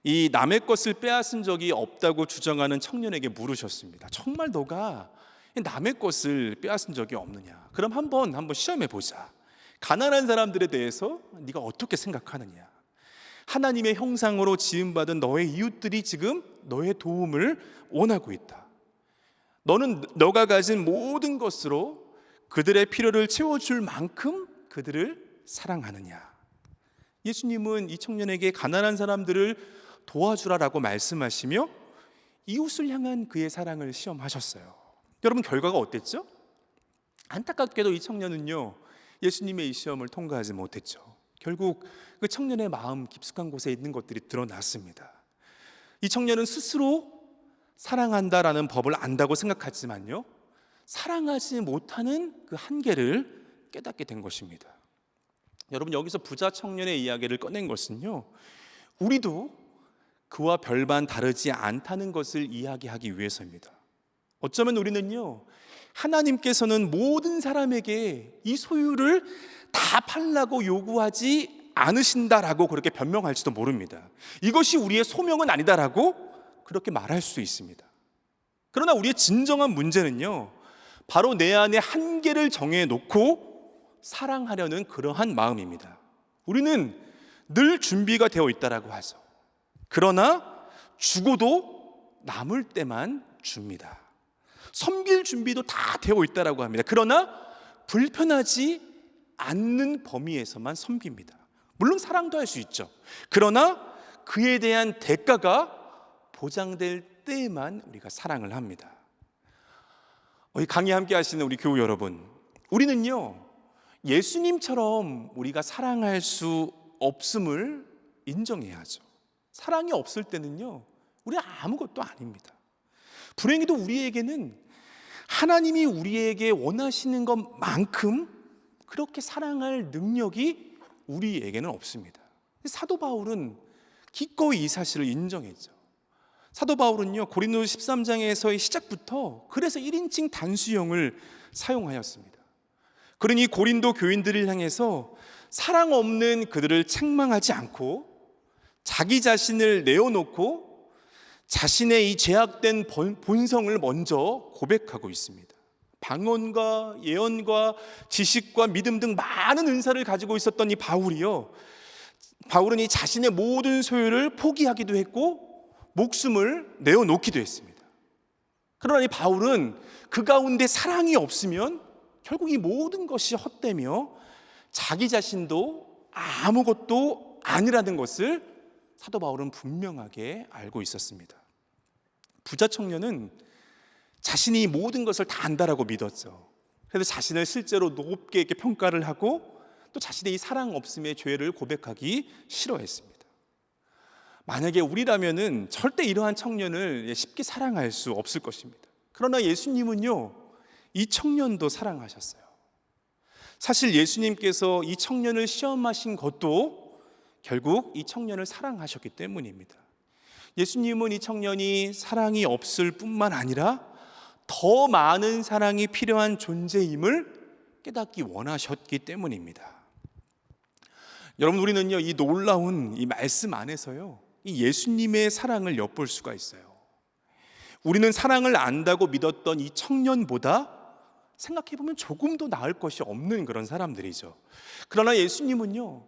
이 남의 것을 빼앗은 적이 없다고 주장하는 청년에게 물으셨습니다. 정말 너가 남의 것을 빼앗은 적이 없느냐? 그럼 한번 시험해 보자. 가난한 사람들에 대해서 네가 어떻게 생각하느냐? 하나님의 형상으로 지음받은 너의 이웃들이 지금 너의 도움을 원하고 있다. 너는 너가 가진 모든 것으로 그들의 필요를 채워줄 만큼 그들을 사랑하느냐? 예수님은 이 청년에게 가난한 사람들을 도와주라라고 말씀하시며 이웃을 향한 그의 사랑을 시험하셨어요. 여러분, 결과가 어땠죠? 안타깝게도 이 청년은요, 예수님의 이 시험을 통과하지 못했죠. 결국 그 청년의 마음 깊숙한 곳에 있는 것들이 드러났습니다. 이 청년은 스스로 사랑한다라는 법을 안다고 생각하지만요, 사랑하지 못하는 그 한계를 깨닫게 된 것입니다. 여러분, 여기서 부자 청년의 이야기를 꺼낸 것은요, 우리도 그와 별반 다르지 않다는 것을 이야기하기 위해서입니다. 어쩌면 우리는요, 하나님께서는 모든 사람에게 이 소유를 다 팔라고 요구하지 않으신다라고 그렇게 변명할지도 모릅니다. 이것이 우리의 소명은 아니다라고 그렇게 말할 수 있습니다. 그러나 우리의 진정한 문제는요, 바로 내 안에 한계를 정해놓고 사랑하려는 그러한 마음입니다. 우리는 늘 준비가 되어 있다라고 하죠. 그러나 주고도 남을 때만 줍니다. 섬길 준비도 다 되어 있다라고 합니다. 그러나 불편하지 않는 범위에서만 섬깁니다. 물론 사랑도 할 수 있죠. 그러나 그에 대한 대가가 보장될 때에만 우리가 사랑을 합니다. 이 강의 함께 하시는 우리 교우 여러분, 우리는요 예수님처럼 우리가 사랑할 수 없음을 인정해야죠. 사랑이 없을 때는요 우리 아무것도 아닙니다. 불행히도 우리에게는 하나님이 우리에게 원하시는 것만큼 그렇게 사랑할 능력이 우리에게는 없습니다. 사도 바울은 기꺼이 이 사실을 인정했죠. 사도 바울은요 고린도 13장에서의 시작부터 그래서 1인칭 단수형을 사용하였습니다. 그러니 고린도 교인들을 향해서 사랑 없는 그들을 책망하지 않고 자기 자신을 내어놓고 자신의 이 죄악된 본성을 먼저 고백하고 있습니다. 방언과 예언과 지식과 믿음 등 많은 은사를 가지고 있었던 이 바울은 이 자신의 모든 소유를 포기하기도 했고 목숨을 내어놓기도 했습니다. 그러나 이 바울은 그 가운데 사랑이 없으면 결국 이 모든 것이 헛되며 자기 자신도 아무것도 아니라는 것을 사도 바울은 분명하게 알고 있었습니다. 부자 청년은 자신이 모든 것을 다 안다라고 믿었죠. 그래서 자신을 실제로 높게 이렇게 평가를 하고 또 자신의 이 사랑 없음의 죄를 고백하기 싫어했습니다. 만약에 우리라면은 절대 이러한 청년을 쉽게 사랑할 수 없을 것입니다. 그러나 예수님은요 이 청년도 사랑하셨어요. 사실 예수님께서 이 청년을 시험하신 것도 결국 이 청년을 사랑하셨기 때문입니다. 예수님은 이 청년이 사랑이 없을 뿐만 아니라 더 많은 사랑이 필요한 존재임을 깨닫기 원하셨기 때문입니다. 여러분, 우리는요 이 놀라운 이 말씀 안에서요 이 예수님의 사랑을 엿볼 수가 있어요. 우리는 사랑을 안다고 믿었던 이 청년보다 생각해보면 조금 더 나을 것이 없는 그런 사람들이죠. 그러나 예수님은요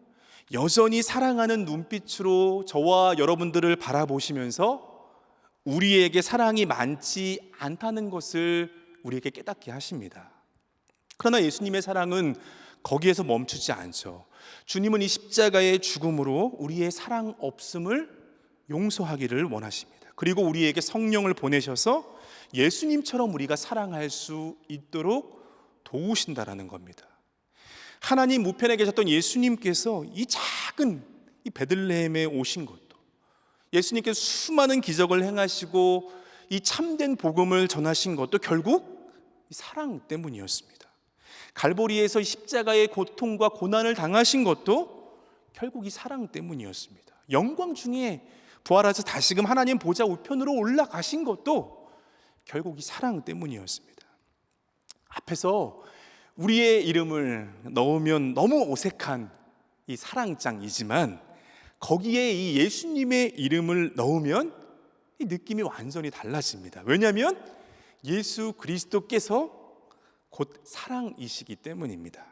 여전히 사랑하는 눈빛으로 저와 여러분들을 바라보시면서 우리에게 사랑이 많지 않다는 것을 우리에게 깨닫게 하십니다. 그러나 예수님의 사랑은 거기에서 멈추지 않죠. 주님은 이 십자가의 죽음으로 우리의 사랑 없음을 용서하기를 원하십니다. 그리고 우리에게 성령을 보내셔서 예수님처럼 우리가 사랑할 수 있도록 도우신다라는 겁니다. 하나님 우편에 계셨던 예수님께서 이 작은 이 베들레헴에 오신 것도, 예수님께서 수많은 기적을 행하시고 이 참된 복음을 전하신 것도 결국 이 사랑 때문이었습니다. 갈보리에서 십자가의 고통과 고난을 당하신 것도 결국 이 사랑 때문이었습니다. 영광 중에 부활하셔서 다시금 하나님 보좌 우편으로 올라가신 것도 결국 이 사랑 때문이었습니다. 앞에서 우리의 이름을 넣으면 너무 어색한 이 사랑장이지만 거기에 이 예수님의 이름을 넣으면 이 느낌이 완전히 달라집니다. 왜냐하면 예수 그리스도께서 곧 사랑이시기 때문입니다.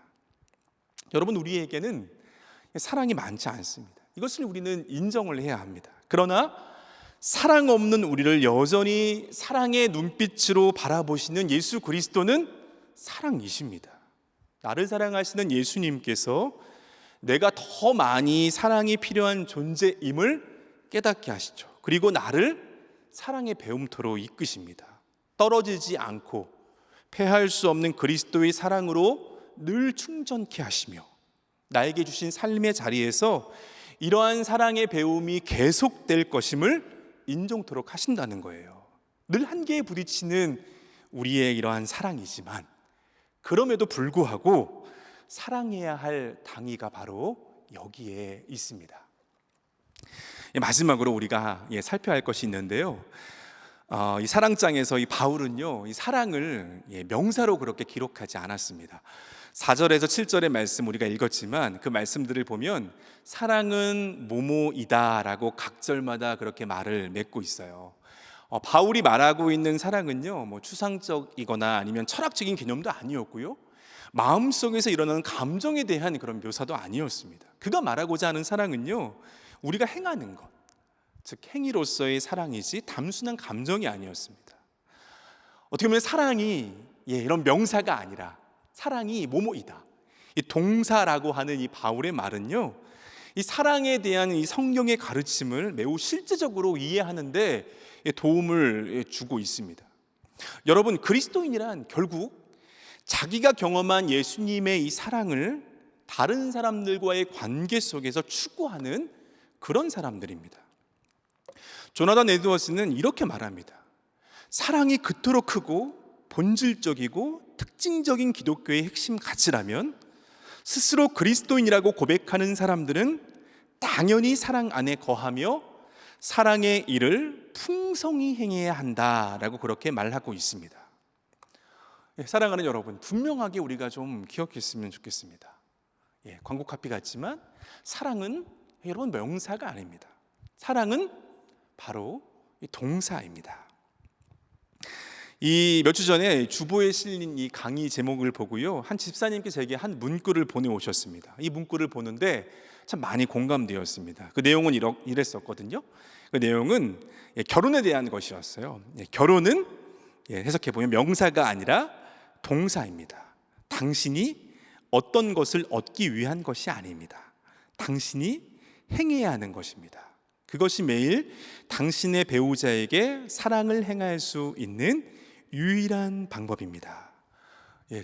여러분, 우리에게는 사랑이 많지 않습니다. 이것을 우리는 인정을 해야 합니다. 그러나 사랑 없는 우리를 여전히 사랑의 눈빛으로 바라보시는 예수 그리스도는 사랑이십니다. 나를 사랑하시는 예수님께서 내가 더 많이 사랑이 필요한 존재임을 깨닫게 하시죠. 그리고 나를 사랑의 배움터로 이끄십니다. 떨어지지 않고 패할 수 없는 그리스도의 사랑으로 늘 충전케 하시며 나에게 주신 삶의 자리에서 이러한 사랑의 배움이 계속될 것임을 인정토록 하신다는 거예요. 늘 한계에 부딪히는 우리의 이러한 사랑이지만 그럼에도 불구하고 사랑해야 할 당위가 바로 여기에 있습니다. 마지막으로 우리가 살펴야 할 것이 있는데요. 이 사랑장에서 이 바울은요, 이 사랑을 명사로 그렇게 기록하지 않았습니다. 4절에서 7절의 말씀 우리가 읽었지만 그 말씀들을 보면 사랑은 뭐뭐이다라고 각 절마다 그렇게 말을 맺고 있어요. 바울이 말하고 있는 사랑은요, 뭐 추상적이거나 아니면 철학적인 개념도 아니었고요, 마음속에서 일어나는 감정에 대한 그런 묘사도 아니었습니다. 그가 말하고자 하는 사랑은요, 우리가 행하는 것, 즉 행위로서의 사랑이지 단순한 감정이 아니었습니다. 어떻게 보면 사랑이 이런 명사가 아니라 사랑이 뭐뭐이다. 이 동사라고 하는 이 바울의 말은요, 이 사랑에 대한 이 성경의 가르침을 매우 실제적으로 이해하는데 도움을 주고 있습니다. 여러분, 그리스도인이란 결국 자기가 경험한 예수님의 이 사랑을 다른 사람들과의 관계 속에서 추구하는 그런 사람들입니다. 조나단 에드워스는 이렇게 말합니다. 사랑이 그토록 크고 본질적이고 특징적인 기독교의 핵심 가치라면 스스로 그리스도인이라고 고백하는 사람들은 당연히 사랑 안에 거하며 사랑의 일을 풍성히 행해야 한다라고 그렇게 말하고 있습니다. 사랑하는 여러분, 분명하게 우리가 좀 기억했으면 좋겠습니다. 광고 카피 같지만 사랑은 여러분 명사가 아닙니다. 사랑은 바로 동사입니다. 이 몇 주 전에 주보에 실린 이 강의 제목을 보고요, 한 집사님께 제게 한 문구를 보내오셨습니다. 이 문구를 보는데 참 많이 공감되었습니다. 그 내용은 이랬었거든요. 그 내용은 결혼에 대한 것이었어요. 결혼은 해석해보면 명사가 아니라 동사입니다. 당신이 어떤 것을 얻기 위한 것이 아닙니다. 당신이 행해야 하는 것입니다. 그것이 매일 당신의 배우자에게 사랑을 행할 수 있는 유일한 방법입니다.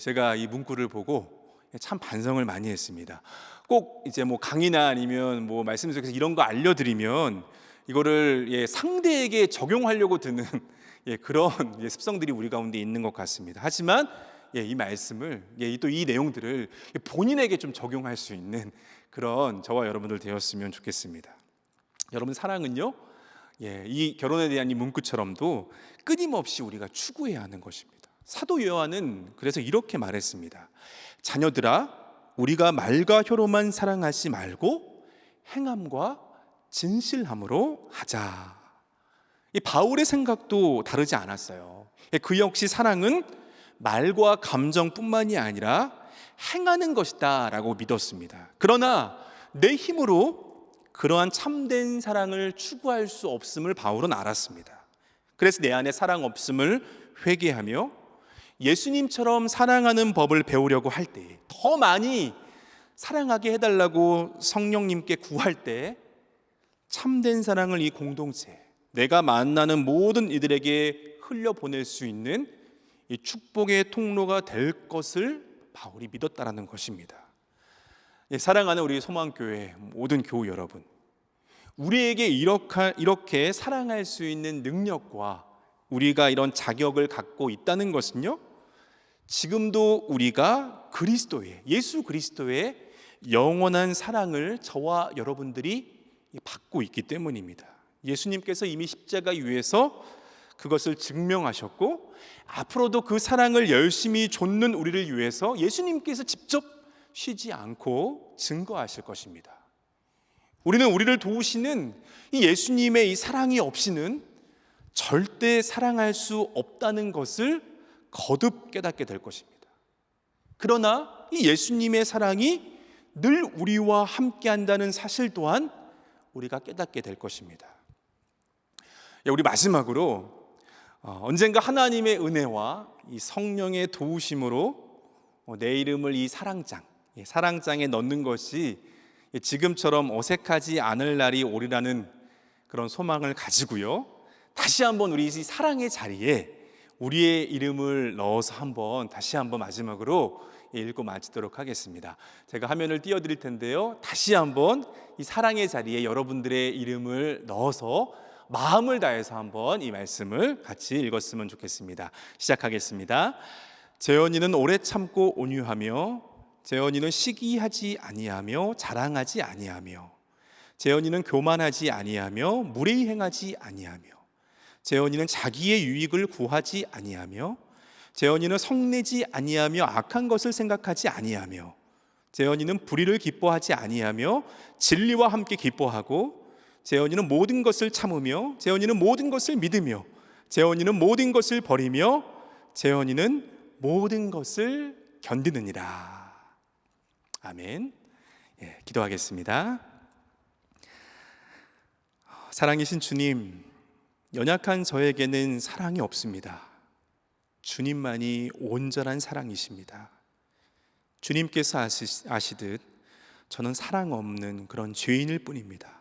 제가 이 문구를 보고 참 반성을 많이 했습니다. 꼭 이제 뭐 강의나 아니면 뭐 말씀 속에서 이런 거 알려드리면 이거를 상대에게 적용하려고 드는 그런 습성들이 우리 가운데 있는 것 같습니다. 하지만 이 말씀을 또 이 내용들을 본인에게 좀 적용할 수 있는 그런 저와 여러분들 되었으면 좋겠습니다. 여러분, 사랑은요, 이 결혼에 대한 이 문구처럼도 끊임없이 우리가 추구해야 하는 것입니다. 사도 요한은 그래서 이렇게 말했습니다. 자녀들아, 우리가 말과 혀로만 사랑하지 말고 행함과 진실함으로 하자. 이 바울의 생각도 다르지 않았어요. 그 역시 사랑은 말과 감정뿐만이 아니라 행하는 것이다 라고 믿었습니다. 그러나 내 힘으로 그러한 참된 사랑을 추구할 수 없음을 바울은 알았습니다. 그래서 내 안에 사랑 없음을 회개하며 예수님처럼 사랑하는 법을 배우려고 할 때, 더 많이 사랑하게 해달라고 성령님께 구할 때 참된 사랑을 이 공동체, 내가 만나는 모든 이들에게 흘려보낼 수 있는 이 축복의 통로가 될 것을 바울이 믿었다라는 것입니다. 사랑하는 우리 소망교회 모든 교우 여러분, 우리에게 이렇게 사랑할 수 있는 능력과 우리가 이런 자격을 갖고 있다는 것은요, 지금도 우리가 예수 그리스도의 영원한 사랑을 저와 여러분들이 받고 있기 때문입니다. 예수님께서 이미 십자가 위에서 그것을 증명하셨고, 앞으로도 그 사랑을 열심히 좇는 우리를 위해서 예수님께서 직접 쉬지 않고 증거하실 것입니다. 우리는 우리를 도우시는 이 예수님의 이 사랑이 없이는 절대 사랑할 수 없다는 것을 거듭 깨닫게 될 것입니다. 그러나 이 예수님의 사랑이 늘 우리와 함께 한다는 사실 또한 우리가 깨닫게 될 것입니다. 우리 마지막으로 언젠가 하나님의 은혜와 이 성령의 도우심으로 내 이름을 이 사랑장에 넣는 것이 지금처럼 어색하지 않을 날이 오리라는 그런 소망을 가지고요, 다시 한번 우리 이 사랑의 자리에 우리의 이름을 넣어서 다시 한번 마지막으로 읽고 마치도록 하겠습니다. 제가 화면을 띄워드릴 텐데요, 다시 한번 이 사랑의 자리에 여러분들의 이름을 넣어서 마음을 다해서 한번 이 말씀을 같이 읽었으면 좋겠습니다. 시작하겠습니다. 재언이는 오래 참고 온유하며, 재언이는 시기하지 아니하며 자랑하지 아니하며, 재언이는 교만하지 아니하며 무례히 행하지 아니하며, 재언이는 자기의 유익을 구하지 아니하며, 재언이는 성내지 아니하며 악한 것을 생각하지 아니하며, 재언이는 불의를 기뻐하지 아니하며 진리와 함께 기뻐하고, 재언이는 모든 것을 참으며, 재언이는 모든 것을 믿으며, 재언이는 모든 것을 버리며, 재언이는 모든 것을 견디느니라. 아멘. 기도하겠습니다. 사랑이신 주님, 연약한 저에게는 사랑이 없습니다. 주님만이 온전한 사랑이십니다. 주님께서 아시듯 저는 사랑 없는 그런 죄인일 뿐입니다.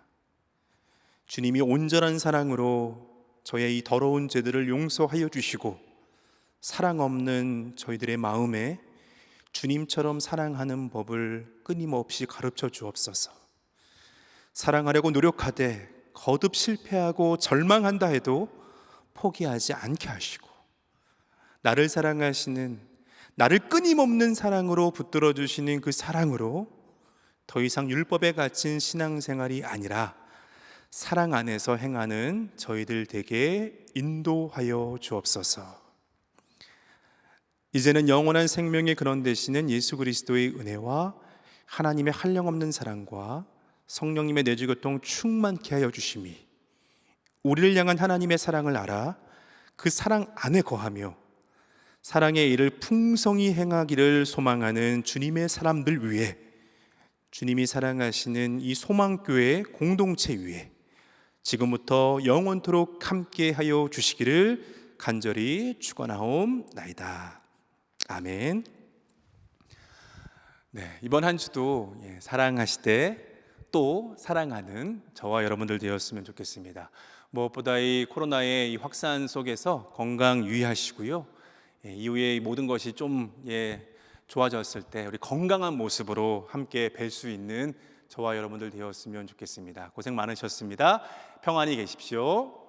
주님이 온전한 사랑으로 저의 이 더러운 죄들을 용서하여 주시고 사랑 없는 저희들의 마음에 주님처럼 사랑하는 법을 끊임없이 가르쳐 주옵소서. 사랑하려고 노력하되 거듭 실패하고 절망한다 해도 포기하지 않게 하시고, 나를 사랑하시는, 나를 끊임없는 사랑으로 붙들어 주시는 그 사랑으로 더 이상 율법에 갇힌 신앙생활이 아니라 사랑 안에서 행하는 저희들 되게 인도하여 주옵소서. 이제는 영원한 생명의 근원 되시는 예수 그리스도의 은혜와 하나님의 한량없는 사랑과 성령님의 내주교통 충만케 하여 주심이, 우리를 향한 하나님의 사랑을 알아 그 사랑 안에 거하며 사랑의 일을 풍성히 행하기를 소망하는 주님의 사람들 위해, 주님이 사랑하시는 이 소망교회 공동체 위에 지금부터 영원토록 함께 하여 주시기를 간절히 축원하옵나이다. 아멘. 네, 이번 한 주도 사랑하시되 또 사랑하는 저와 여러분들 되었으면 좋겠습니다. 무엇보다 이 코로나의 이 확산 속에서 건강 유의하시고요. 이후에 모든 것이 좀 좋아졌을 때 우리 건강한 모습으로 함께 뵐 수 있는 저와 여러분들 되었으면 좋겠습니다. 고생 많으셨습니다. 평안히 계십시오.